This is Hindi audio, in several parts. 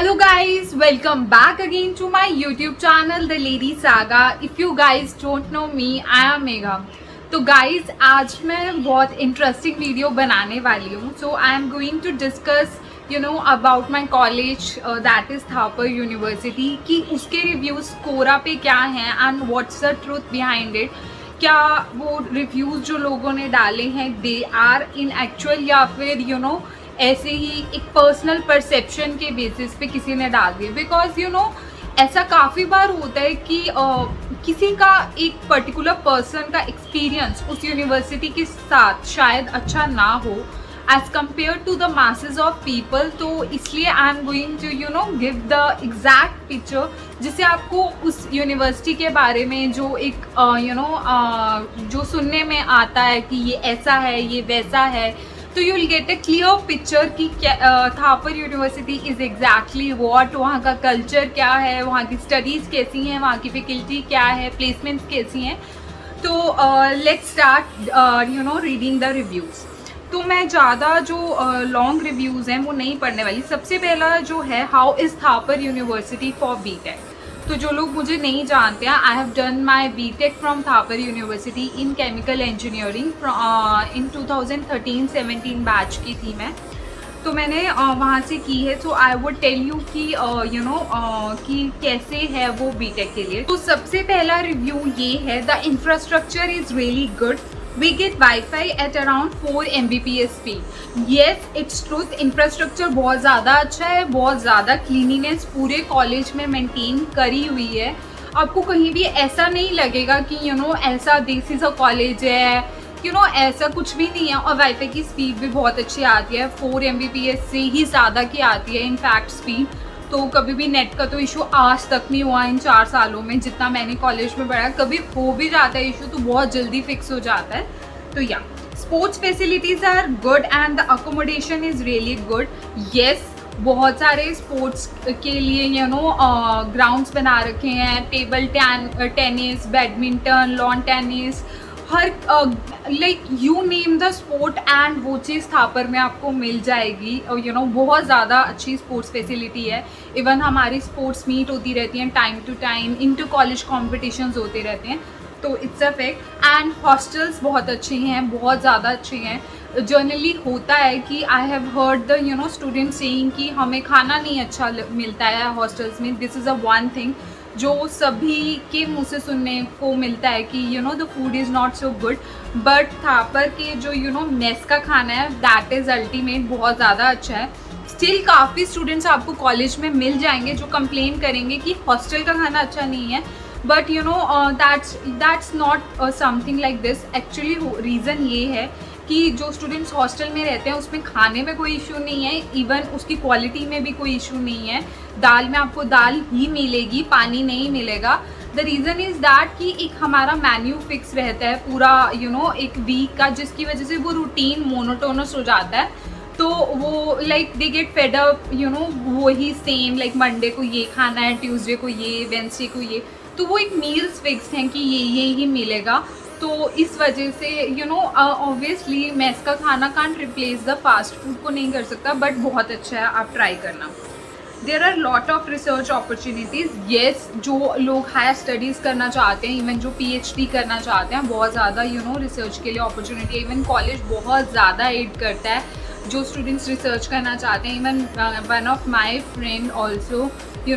Hello guys, welcome back again to my YouTube channel The Lady Saga. If you guys don't know me, I am Megha. तो guys आज मैं बहुत इंटरेस्टिंग वीडियो बनाने वाली हूँ. So I am going to discuss about my college that is Thapar university कि उसके रिव्यूज़ कोरा पे क्या हैं and what's the truth behind it. क्या वो रिव्यूज़ जो लोगों ने डाले हैं दे आर इन एक्चुअल या फिर ऐसे ही एक पर्सनल परसेप्शन के बेसिस पे किसी ने डाल दिया. बिकॉज ऐसा काफ़ी बार होता है कि किसी का एक पर्टिकुलर पर्सन का एक्सपीरियंस उस यूनिवर्सिटी के साथ शायद अच्छा ना हो as compared to the masses of people. तो इसलिए I am going to give the exact picture जिससे आपको उस यूनिवर्सिटी के बारे में जो एक जो सुनने में आता है कि ये ऐसा है ये वैसा है, तो you will get a clear picture कि Thapar university is exactly what, वहाँ का कल्चर क्या है, वहाँ की स्टडीज़ कैसी हैं, वहाँ की फैकल्टी क्या है, प्लेसमेंट्स कैसी हैं. तो let's start reading the reviews. तो मैं ज़्यादा जो लॉन्ग रिव्यूज़ हैं वो नहीं पढ़ने वाली. सबसे पहला जो है how is Thapar university for BTech. तो जो लोग मुझे नहीं जानते हैं, I have done my BTech from Thapar university in chemical engineering in 2013-17 batch की थी मैं. तो मैंने वहाँ से की है. So I would tell you कि कि कैसे है वो बीटेक के लिए. तो सबसे पहला रिव्यू ये है, the infrastructure is really good. We get Wi-Fi at around 4 Mbps speed. Yes, it's truth. Infrastructure बहुत ज़्यादा अच्छा है, बहुत ज़्यादा क्लीनिनेस पूरे कॉलेज में मेंटेन करी हुई है. आपको कहीं भी ऐसा नहीं लगेगा कि ऐसा देसी सा कॉलेज है, ऐसा कुछ भी नहीं है. और वाईफाई की स्पीड भी बहुत अच्छी आती है, 4 Mbps से ही ज़्यादा की आती है इनफैक्ट स्पीड. तो कभी भी नेट का तो इशू आज तक नहीं हुआ इन 4 सालों में जितना मैंने कॉलेज में पढ़ा. कभी हो भी जाता है इशू तो बहुत जल्दी फिक्स हो जाता है. तो या sports facilities are good and the accommodation is really good. Yes, बहुत सारे स्पोर्ट्स के लिए ग्राउंड्स बना रखे हैं. Table tennis, badminton, lawn tennis, हर like you name the sport and वो चीज़ थापर में आपको मिल जाएगी. बहुत ज़्यादा अच्छी स्पोर्ट्स फैसिलिटी है. इवन हमारी स्पोर्ट्स मीट होती रहती हैं time to time, inter college competitions होते रहते हैं. तो it's a fact. And hostels बहुत अच्छे हैं, बहुत ज़्यादा अच्छे हैं. जनरली होता है कि I have heard the student saying कि हमें खाना नहीं अच्छा मिलता है हॉस्टल्स में. This is a one thing जो सभी के मुँह से सुनने को मिलता है कि the food is not so good. But Thapar के जो मेस का खाना है दैट इज़ अल्टीमेट, बहुत ज़्यादा अच्छा है. स्टिल काफ़ी स्टूडेंट्स आपको कॉलेज में मिल जाएंगे जो कंप्लेन करेंगे कि हॉस्टल का खाना अच्छा नहीं है. But that's not something like this. Actually reason ये है कि जो स्टूडेंट्स हॉस्टल में रहते हैं उसमें खाने में कोई इशू नहीं है, इवन उसकी क्वालिटी में भी कोई इशू नहीं है. दाल में आपको दाल ही मिलेगी, पानी नहीं मिलेगा. द रीज़न इज़ दैट कि एक हमारा मेन्यू फिक्स रहता है पूरा एक वीक का, जिसकी वजह से वो रूटीन मोनोटोनस हो जाता है. तो वो like they get fed up वही सेम, लाइक मंडे को ये खाना है, ट्यूसडे को ये, वेंसडे को ये. तो वो एक मील्स फिक्स हैं कि ये ही मिलेगा. तो इस वजह से ऑब्वियसली मेस का खाना can't replace the fast food को नहीं कर सकता. बट बहुत अच्छा है, आप ट्राई करना. There are lot of research opportunities. Yes, जो लोग हायर स्टडीज़ करना चाहते हैं, इवन जो PhD करना चाहते हैं, बहुत ज़्यादा रिसर्च के लिए अपॉर्चुनिटी है. इवन कॉलेज बहुत ज़्यादा एड करता है जो स्टूडेंट्स रिसर्च करना चाहते हैं. Even one of my friend also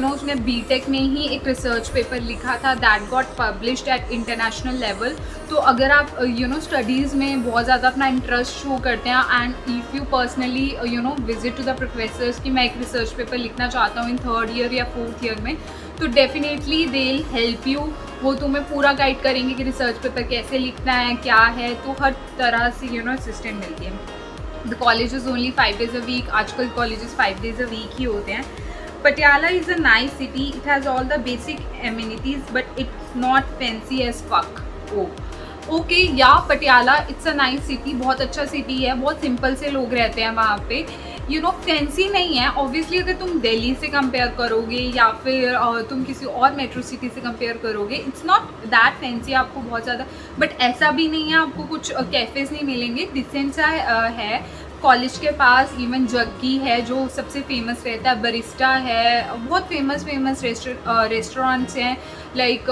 उसने बीटेक में ही एक रिसर्च पेपर लिखा था that got published at international level. तो अगर आप स्टडीज़ में बहुत ज़्यादा अपना इंटरेस्ट शो करते हैं and if you personally visit to the professors कि मैं एक रिसर्च पेपर लिखना चाहता हूँ इन 3rd ईयर या 4th ईयर में, तो definitely they will help you. वो तुम्हें पूरा गाइड करेंगे कि रिसर्च पेपर कैसे लिखना है, क्या है. तो हर तरह से असिस्टेंट मिलती है. The college is only 5 days a week. आजकल कॉलेजेस 5 days a week ही होते हैं. Patiala is a nice city. It has all the basic amenities, but it's not fancy as fuck. Oh, okay yeah Patiala it's a nice city, बहुत अच्छा सिटी है. बहुत सिंपल से लोग रहते हैं वहाँ पे. फैंसी नहीं है. ऑब्वियसली अगर तुम दिल्ली से कंपेयर करोगे या फिर तुम किसी और मेट्रो सिटी से कंपेयर करोगे, इट्स नॉट दैट फैंसी आपको बहुत ज़्यादा. बट ऐसा भी नहीं है आपको कुछ कैफ़ेज़ नहीं मिलेंगे. डिसेंट सा है. कॉलेज के पास इवन जग्गी है जो सबसे फेमस रहता है, बरिस्टा है, बहुत फेमस रेस्टोरेंट्स हैं, लाइक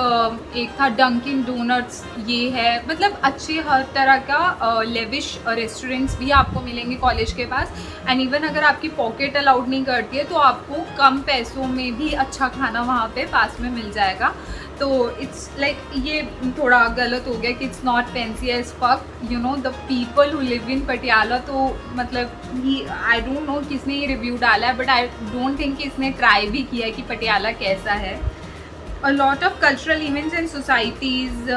एक था डंकिन डोनट्स, ये है, मतलब अच्छे हर तरह का लेविश रेस्टोरेंट्स भी आपको मिलेंगे कॉलेज के पास। एंड इवन अगर आपकी पॉकेट अलाउड नहीं करती है तो आपको कम पैसों में भी अच्छा खाना वहाँ पे पास में मिल जाएगा। तो इट्स लाइक ये थोड़ा गलत हो गया कि it's not fancy as fuck, you know the people who live in Patiala. तो मतलब ये आई डोंट नो किसने ये रिव्यू डाला है, बट आई डोंट थिंक कि इसने ट्राई भी किया है कि पटियाला कैसा है। A lot of cultural events and societies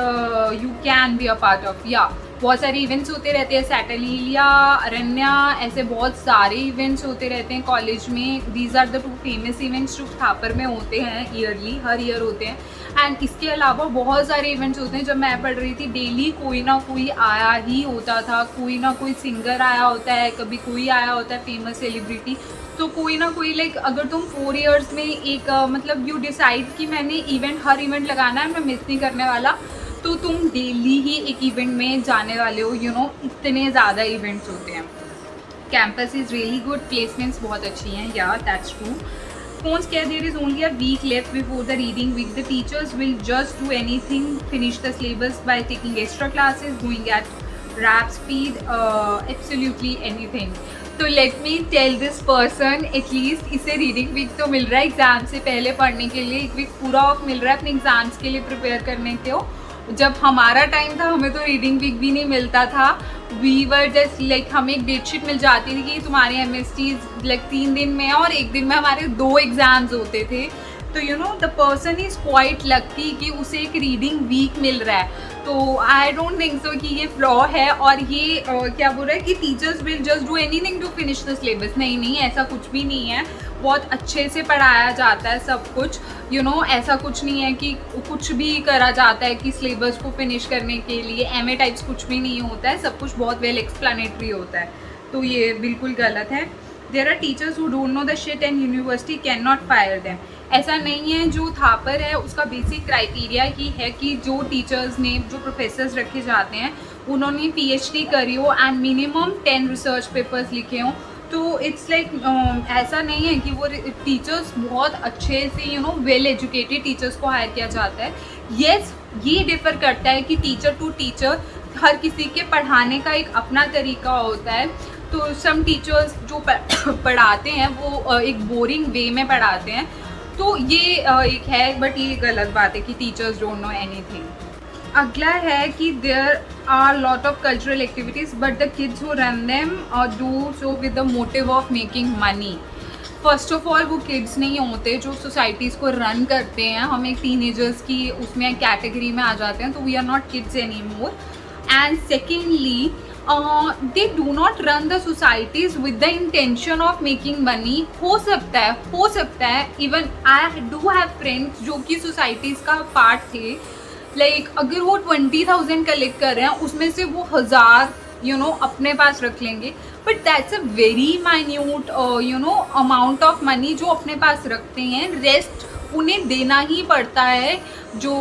you can be a part of, या बहुत सारे इवेंट्स होते रहते हैं, सैटलिलिया, अरण्या, ऐसे बहुत सारे इवेंट्स होते रहते हैं कॉलेज में। These are the 2 famous events जो थापर में होते हैं ईयरली, हर ईयर होते हैं। एंड इसके अलावा बहुत सारे इवेंट्स होते हैं। जब मैं पढ़ रही थी डेली कोई ना कोई आया ही होता था, कोई ना कोई सिंगर आया होता है, कभी कोई आया होता है फेमस सेलिब्रिटी, तो कोई ना कोई लाइक अगर तुम 4 इयर्स में एक मतलब यू डिसाइड कि मैंने हर इवेंट लगाना है, मैं मिस नहीं करने वाला, तो तुम डेली ही एक इवेंट में जाने वाले हो, यू नो इतने ज़्यादा इवेंट्स होते हैं। Campus is really good, placements बहुत अच्छी हैं, या that's true. Phones care there is only a week left before the reading week. The teachers will just do anything, finish the syllabus by taking extra classes, going at rap speed, absolutely anything. तो let me tell this person, at least इसे रीडिंग वीक तो मिल रहा है एग्ज़ाम से पहले पढ़ने के लिए, 1 वीक पूरा ऑफ मिल रहा है अपने एग्ज़ाम्स के लिए प्रिपेयर करने के। जब हमारा टाइम था हमें तो रीडिंग वीक भी नहीं मिलता था, वी वर जस्ट लाइक हमें एक डेट शीट मिल जाती थी कि तुम्हारे MSTs लाइक 3 दिन में और 1 दिन में हमारे 2 एग्ज़ाम्स होते थे। तो you know the person is quite lucky कि उसे एक रीडिंग वीक मिल रहा है। तो आई डोंट थिंक सो कि ये फ्लॉ है, और ये क्या बोल रहा है कि teachers will just do anything to finish the syllabus. नहीं, ऐसा कुछ भी नहीं है, बहुत अच्छे से पढ़ाया जाता है सब कुछ, यू नो ऐसा कुछ नहीं है कि कुछ भी करा जाता है कि सिलेबस को फिनिश करने के लिए MA टाइप्स कुछ भी नहीं होता है, सब कुछ बहुत वेल एक्सप्लेनेटरी होता है। तो ये बिल्कुल गलत है। There are teachers who don't know the shit and university can not fire them. ऐसा नहीं है, जो थापर है उसका बेसिक क्राइटेरिया ही है कि जो टीचर्स ने, जो प्रोफेसर्स रखे जाते हैं उन्होंने PhD करी हो एंड मिनिमम 10 रिसर्च पेपर्स लिखे हों। तो इट्स लाइक ऐसा नहीं है कि वो टीचर्स बहुत अच्छे से you know well educated teachers को हायर किया जाता है। येस, ये डिफ़र करता है कि टीचर टू टीचर हर किसी के पढ़ाने का एक अपना तरीका होता है। तो सम टीचर्स जो पढ़ाते हैं वो एक बोरिंग वे में पढ़ाते हैं, तो ये एक है, बट ये गलत बात है कि टीचर्स डोंट नो एनीथिंग। अगला है कि there are lot of cultural activities but the kids who run them do so with the motive of making money. First of all वो किड्स नहीं होते जो सोसाइटीज़ को रन करते हैं, हम एक टीनेजर्स की उसमें कैटेगरी में आ जाते हैं, तो we are not kids any more. And secondly they do not run the societies with the intention of making money। हो सकता है even I do have friends जो कि societies का पार्ट थे, लाइक अगर वो 20,000 कलेक्ट कर रहे हैं उसमें से वो 1000 यू नो अपने पास रख लेंगे, but that's a very minute you know amount of money जो अपने पास रखते हैं। रेस्ट उन्हें देना ही पड़ता है जो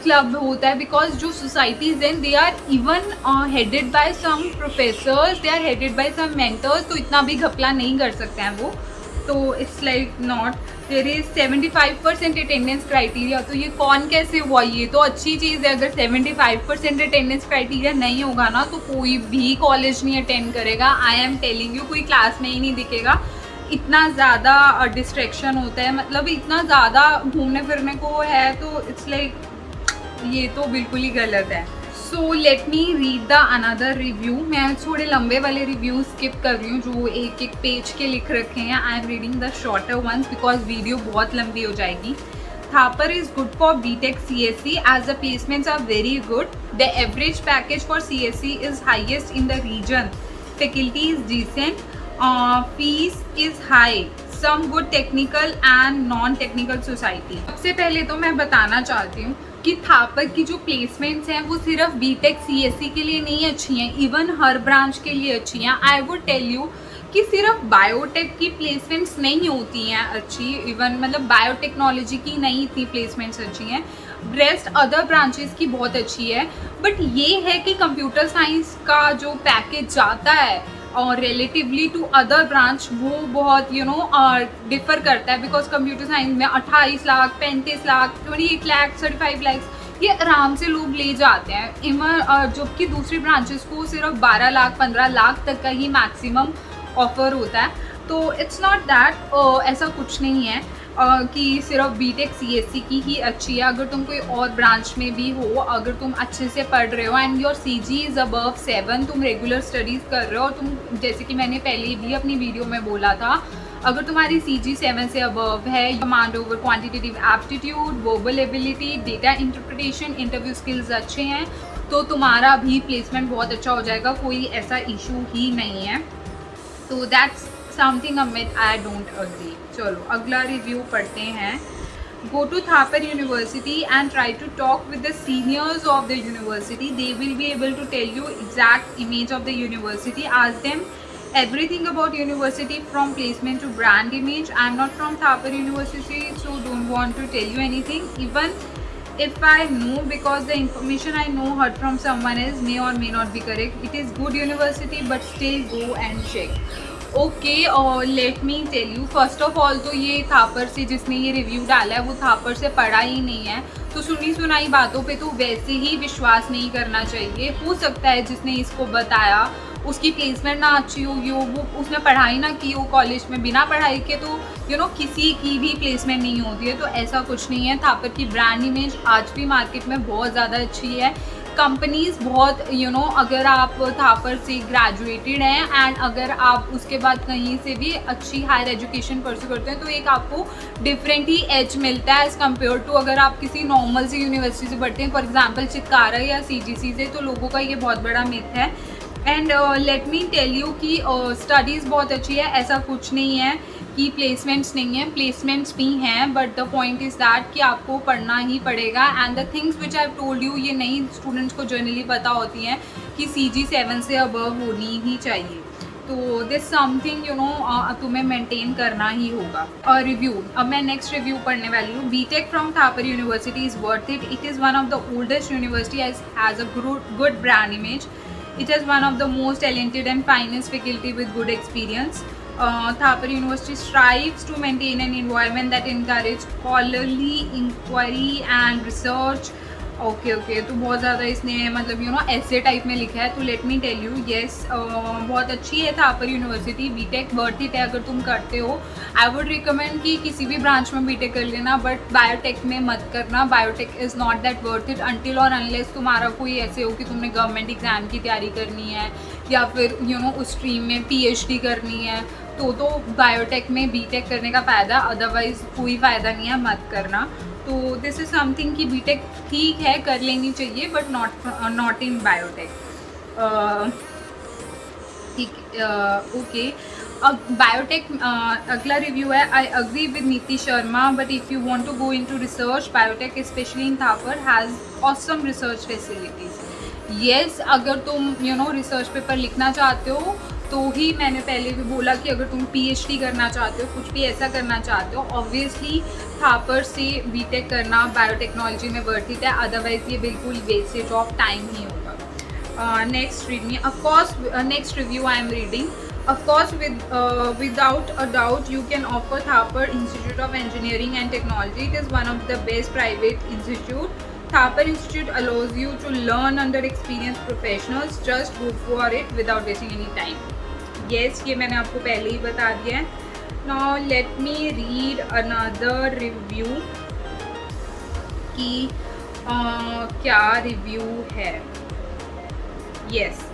क्लब होता है, बिकॉज जो सोसाइटीज़ हैं they are even headed by some professors, they are headed by some mentors, तो इतना भी घपला नहीं कर सकते हैं वो। तो it's like not, there is 75% attendance criteria. तो ये कौन कैसे हुआ, ये तो अच्छी चीज़ है। अगर 75% अटेंडेंस क्राइटेरिया नहीं होगा ना तो कोई भी कॉलेज नहीं अटेंड करेगा। आई एम टेलिंग यू, कोई क्लास में ही नहीं दिखेगा, इतना ज़्यादा डिस्ट्रैक्शन होता है, मतलब इतना ज़्यादा घूमने फिरने को है, तो इट्स लाइक ये तो बिल्कुल ही गलत है। So let me read the another review. मैं थोड़े लंबे वाले रिव्यू स्किप कर रही हूँ जो एक पेज के लिख रखे हैं। I am reading the shorter ones because video बहुत लंबी हो जाएगी। Thapar is good for BTech CSE as the placements are very good. The average package for CSE is highest in the region. Faculty is decent. Fees is high. Some good technical and non-technical society. सबसे पहले तो मैं बताना चाहती हूँ कि थापर की जो प्लेसमेंट्स हैं वो सिर्फ BTech CSE के लिए नहीं अच्छी हैं, इवन हर ब्रांच के लिए अच्छी हैं। आई वुड टेल यू कि सिर्फ बायोटेक की प्लेसमेंट्स नहीं होती हैं अच्छी, इवन मतलब बायोटेक्नोलॉजी की नहीं इतनी प्लेसमेंट्स अच्छी हैं, रेस्ट अदर ब्रांचेस की बहुत अच्छी है। बट ये है कि कंप्यूटर साइंस का जो पैकेज जाता है और रिलेटिवली टू अदर ब्रांच वो बहुत डिफर करता है, बिकॉज कंप्यूटर साइंस में 28 लाख, 35 लाख, 28 लाख, 35 लाख ये आराम से लोग ले जाते हैं, जबकि दूसरी ब्रांचेस को सिर्फ 12 लाख 15 लाख तक का ही मैक्सिमम ऑफर होता है। तो इट्स नॉट दैट, ऐसा कुछ नहीं है कि सिर्फ बीटेक सीएससी की ही अच्छी है। अगर तुम कोई और ब्रांच में भी हो, अगर तुम अच्छे से पढ़ रहे हो and your CG is above 7, तुम रेगुलर स्टडीज़ कर रहे हो, और तुम जैसे कि मैंने पहले भी अपनी वीडियो में बोला था, अगर तुम्हारी सीजी 7 से अबव है, command over quantitative aptitude, verbal ability, data interpretation, interview skills अच्छे हैं, तो तुम्हारा भी प्लेसमेंट बहुत अच्छा हो जाएगा, कोई ऐसा इशू ही नहीं है। तो that's something Amit I don't agree. चलो अगला रिव्यू पढ़ते हैं। Go to Thapar University and try to talk with the seniors of the university. They will be able to tell you exact image of the university. Ask them everything about university from placement to brand image. I'm not from Thapar University, so don't want to tell you anything. Even if I know, because the information I know heard from someone else may or may not be correct. It is good university, but still go and check. Okay, और let me tell you, first of all तो ये थापर से जिसने ये रिव्यू डाला है वो थापर से पढ़ा ही नहीं है, तो सुनी सुनाई बातों पे तो वैसे ही विश्वास नहीं करना चाहिए। हो सकता है जिसने इसको बताया उसकी प्लेसमेंट ना अच्छी होगी हो, वो उसने पढ़ाई ना की हो कॉलेज में, बिना पढ़ाई के तो किसी की भी प्लेसमेंट नहीं होती है, तो ऐसा कुछ नहीं है। थापर की ब्रांड इमेज आज भी मार्केट में बहुत ज़्यादा अच्छी है। कंपनीज़ बहुत अगर आप थापर से ग्रेजुएटेड हैं एंड अगर आप उसके बाद कहीं से भी अच्छी हायर एजुकेशन परस्यू करते हैं, तो एक आपको डिफरेंट ही एज मिलता है एज़ कम्पेयर टू अगर आप किसी नॉर्मल सी यूनिवर्सिटी से पढ़ते हैं, फॉर एग्जांपल चित्कारा या सीजीसी से, तो लोगों का ये बहुत बड़ा मिथ है। And let me tell you कि स्टडीज़ बहुत अच्छी है, ऐसा कुछ नहीं है कि प्लेसमेंट्स नहीं है, प्लेसमेंट्स भी हैं, but the point is that कि आपको पढ़ना ही पड़ेगा। And the things which I told you, ये नई स्टूडेंट्स को जनरली पता होती हैं कि सीजी 7 से अबव होनी ही चाहिए, तो दिस समथिंग तुम्हें मेंटेन करना ही होगा। और रिव्यू, अब मैं नेक्स्ट रिव्यू पढ़ने वाली हूँ। BTech from Thapar university is worth it. It is one of the oldest university, has a good brand image. It has one of the most talented and finest faculty with good experience. Thapar University strives to maintain an environment that encourages scholarly inquiry and research. Okay, तो बहुत ज़्यादा इसने मतलब ऐसे टाइप में लिखा है, तो let me tell you, yes बहुत अच्छी है Thapar university. BTech worth it है अगर तुम करते हो। आई वुड रिकमेंड कि किसी भी ब्रांच में बीटेक कर लेना, बट बायोटेक में मत करना। Biotech is not that worth it until और अनलेस तुम्हारा कोई ऐसे हो कि तुमने गवर्नमेंट एग्ज़ाम की तैयारी करनी है या फिर उस स्ट्रीम में पीएचडी करनी है, तो बायोटेक में बीटेक करने का फ़ायदा, अदरवाइज़ कोई फ़ायदा नहीं है, मत करना। तो दिस इज़ समथिंग कि बीटेक ठीक है कर लेनी चाहिए, बट नॉट इन बायोटेक। ठीक, ओके। अब बायोटेक अगला रिव्यू है। I agree with Niti Sharma, but if you want to go into research, biotech specially in Thapar has awesome research facilities. Yes, अगर तुम रिसर्च पेपर लिखना चाहते हो, तो ही मैंने पहले भी बोला कि अगर तुम पीएचडी करना चाहते हो, कुछ भी ऐसा करना चाहते हो, ऑब्वियसली थापर से बीटेक करना बायोटेक्नोलॉजी में वर्थ इट है, अदरवाइज ये बिल्कुल वेस्टेज ऑफ टाइम ही होगा। Next read me, of course next review I am reading. Of course, without a doubt, you can offer Thapar Institute of Engineering and Technology. It is one of the best private institute. Thapar Institute allows you to learn under experienced professionals. Just go for it without wasting any time. Yes, ये मैंने आपको पहले ही बता दिया है. Now let me read another review कि क्या रिव्यू है. Yes,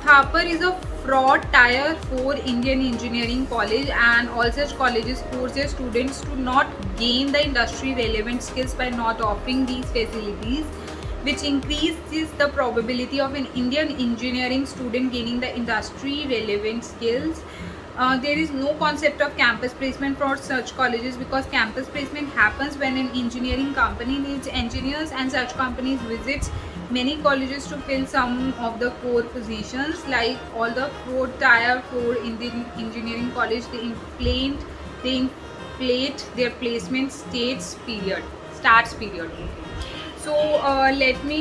Thapar is a fraud tier 4 Indian engineering college, and all such colleges force their students to not gain the industry relevant skills by not offering these facilities, which increases the probability of an Indian engineering student gaining the industry relevant skills. There is no concept of campus placement for such colleges, because campus placement happens when an engineering company needs engineers and such companies visits many colleges to fill some of the core positions. Like all the 4 tier 4 Indian engineering college, they inflate their placement starts period. So let me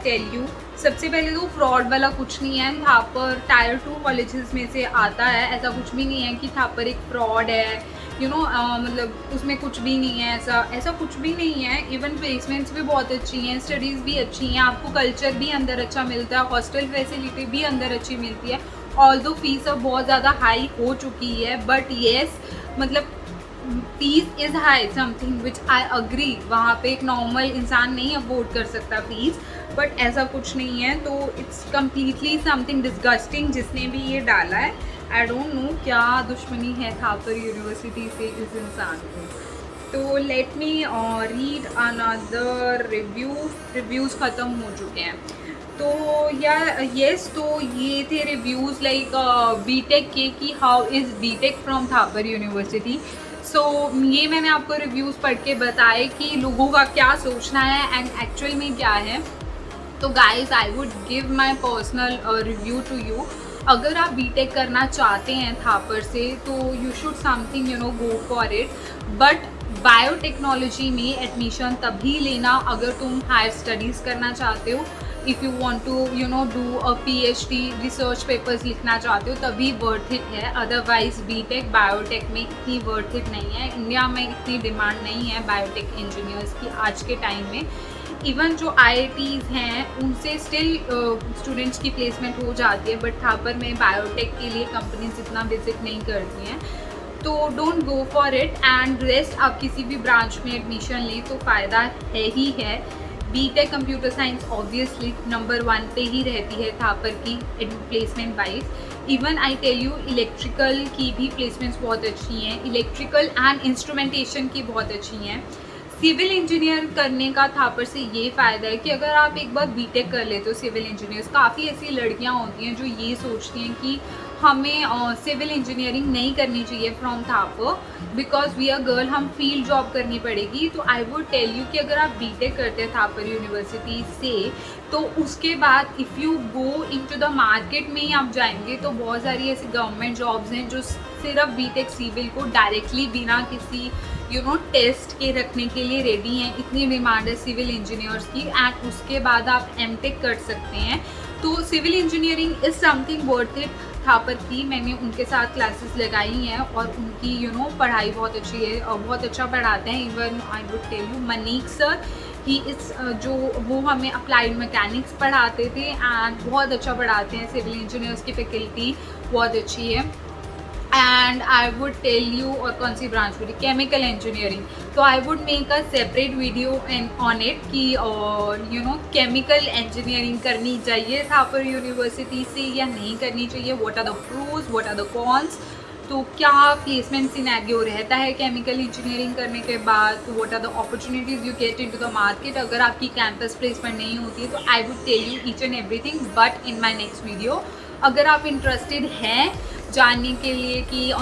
tell you, सबसे पहले तो फ्रॉड वाला कुछ नहीं है, थापर टायर 2 कॉलेजेस में से आता है, ऐसा कुछ भी नहीं है कि थापर एक फ्रॉड है, मतलब उसमें कुछ भी नहीं है, ऐसा कुछ भी नहीं है। इवन प्लेसमेंट्स भी बहुत अच्छी हैं, स्टडीज़ भी अच्छी हैं, आपको कल्चर भी अंदर अच्छा मिलता है, हॉस्टल फैसिलिटी भी अंदर अच्छी मिलती है। ऑल्दो फीस अब बहुत ज़्यादा हाई हो चुकी है, बट येस मतलब fees is high, something which I agree, वहाँ पे एक नॉर्मल इंसान नहीं अफोर्ड कर सकता फीस, बट ऐसा कुछ नहीं है। तो इट्स कम्प्लीटली समथिंग डिस्गस्टिंग जिसने भी ये डाला है। आई डोंट नो क्या दुश्मनी है थापर यूनिवर्सिटी से इस इंसान को। तो let me read another reviews ख़त्म हो चुके हैं। तो येस, तो ये थे रिव्यूज़ लाइक बीटेक के कि how is BTech from Thapar university. So ये मैंने आपको रिव्यूज़ पढ़ के बताए कि लोगों का क्या सोचना है एंड एक्चुअल में क्या है। तो guys I would give my personal review to you. अगर आप बीटेक करना चाहते हैं थापर से तो you should something go for it, but biotechnology में एडमिशन तभी लेना अगर तुम हायर स्टडीज़ करना चाहते हो। If you want to do a PhD, research papers लिखना चाहते हो, तभी वर्थ इट है। अदरवाइज बीटेक बायोटेक में इतनी वर्थ इट नहीं है। इंडिया में इतनी डिमांड नहीं है बायोटेक इंजीनियर्स की आज के टाइम में। इवन जो IITs हैं उनसे स्टिल स्टूडेंट्स की प्लेसमेंट हो जाती है, बट थापर में बायोटेक के लिए कंपनीज इतना विजिट नहीं करती हैं। तो don't go for it and rest आप किसी भी ब्रांच में एडमिशन लें तो फ़ायदा है ही है। BTech computer science obviously number 1 पे ही रहती है थापर की placement wise. Even I tell you electrical की भी प्लेसमेंट्स बहुत अच्छी हैं, इलेक्ट्रिकल एंड इंस्ट्रूमेंटेशन की बहुत अच्छी हैं। सिविल इंजीनियर करने का थापर से ये फ़ायदा है कि अगर आप एक बार बीटेक कर लेते हो सिविल इंजीनियर्स, काफ़ी ऐसी लड़कियां होती हैं जो ये सोचती हैं कि हमें सिविल इंजीनियरिंग नहीं करनी चाहिए from Thapar because we are girl, हम फील्ड जॉब करनी पड़ेगी। तो आई वुड टेल यू कि अगर आप बीटेक करते हैं थापर यूनिवर्सिटी से तो उसके बाद if you go into the market में ही आप जाएंगे तो बहुत सारी ऐसी गवर्नमेंट जॉब्स हैं जो सिर्फ बीटेक सिविल को डायरेक्टली बिना किसी टेस्ट के रखने के लिए रेडी हैं। इतनी डिमांड है सिविल इंजीनियर्स की एंड उसके बाद आप एमटेक कर सकते हैं। तो civil engineering is something worth it. Thapar की मैंने उनके साथ क्लासेस लगाई हैं और उनकी पढ़ाई बहुत अच्छी है और बहुत अच्छा पढ़ाते हैं। Even I would tell you Manik sir ही इस जो वो हमें अप्लाइड मैकेनिक्स पढ़ाते थे एंड बहुत अच्छा पढ़ाते हैं। सिविल इंजीनियर्स की फैकल्टी बहुत अच्छी है। And I would tell you, और कौन सी ब्रांच पूरी, केमिकल इंजीनियरिंग, तो I would make a separate video on it कि केमिकल इंजीनियरिंग करनी चाहिए थापर यूनिवर्सिटी से या नहीं करनी चाहिए, what are the pros what are the cons, तो क्या प्लेसमेंट सिनेरियो रहता है केमिकल इंजीनियरिंग करने के बाद, तो what are the opportunities you get into the market अगर आपकी कैंपस प्लेसमेंट नहीं होती है। तो I would tell you each and everything but in my next video. अगर आप इंटरेस्टेड हैं जानने के लिए कि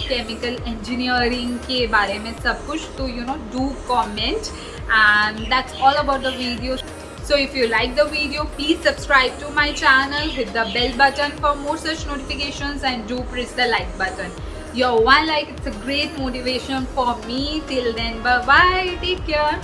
केमिकल इंजीनियरिंग के बारे में सब कुछ, तो do comment and that's all about the video. So if you like the video, please subscribe to my channel, hit the bell button for more such notifications and do press the like button. Your one like, it's a great motivation for me. Till then, bye bye, take care.